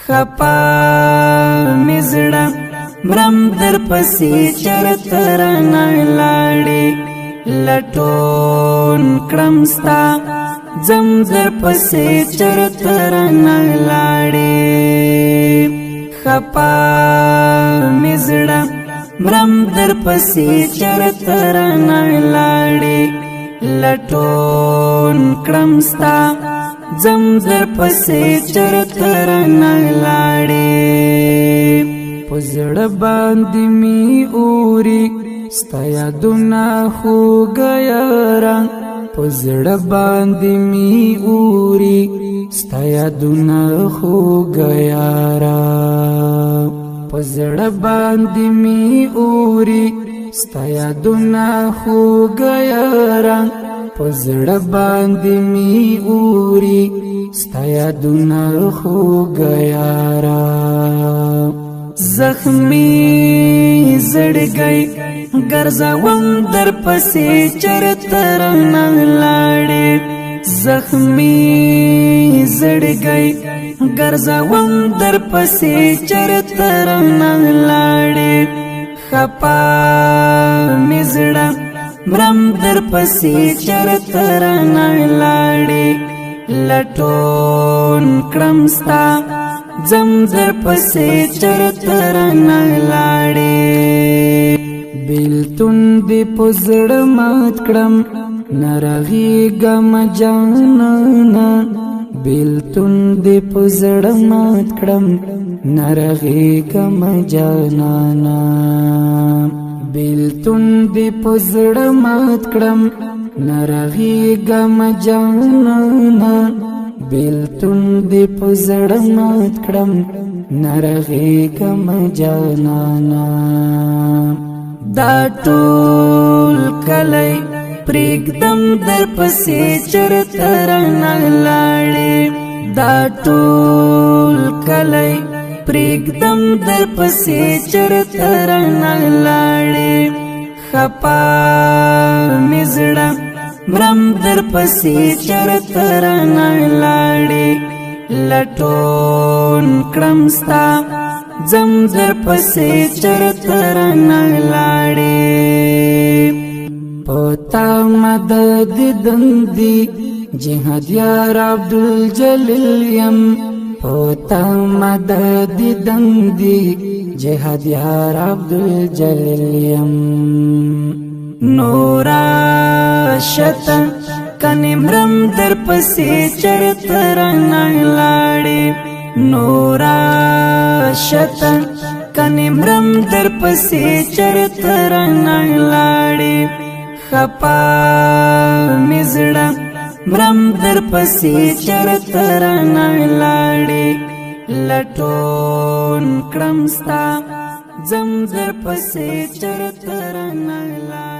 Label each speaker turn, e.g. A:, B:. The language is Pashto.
A: خپا مزړه مرم در پسې چرته رانه لاړې لټون کړم ستا ځم در پسې چرته رانه لاړې خپا مزړه مرم در پسې چرته رانه لاړې لټون کړم ستا ځم در پسې چرته رانه لاړې په زړه باندې مې اوري ستا یادونه خوږه یاره په زړه باندې مې اوري ستا یادونه خوږه یاره په زړه باندې مې اوري ستا یادونه خوږه یاره په زړه باندې مې اوري ستا یادونه خوږه یاره زخمی زړګی ګرځوم در پسې چرته رانه لاړې زخمی زړګی ګرځوم در پسې چرته رانه لاړې خپا مزړه مرم در پسې چرته رانه لاړې لټون کړم ستا ځم در پسې چرته رانه لاړې بیلتون دې په زړه مات کړم نه رغېږم جانانه بیلتون دې په زړه مات کړم نه رغېږم جانانه بیلتون دې په زړه مات کړم نه رغېږم جانانه بیلتون دې په زړه مات کړم نه رغېږم جانانه دا ټول کلی پرېږدم در پسې چرته رانه لاړې دا ټول کلی پرېږدم در پسې چرته رانه لاړې خپا مزړه مرم در پسې چرته رانه لاړې لټون کړم ستا ځم در پسې چرته رانه لاړې پتا مدد دندې جهادیار عبدالجلیل یم پتا مدد دندې جهادیار عبدالجلیل یم نورا شتا کنمرم در پسې چرته رانه لاړې نورا شتا کنمرم در پسې چرته رانه لاړې خپا مزړه مرم در پسې چرته رانه لاړې لټون کړم ستا ځم در پسې چرته رانه لاړې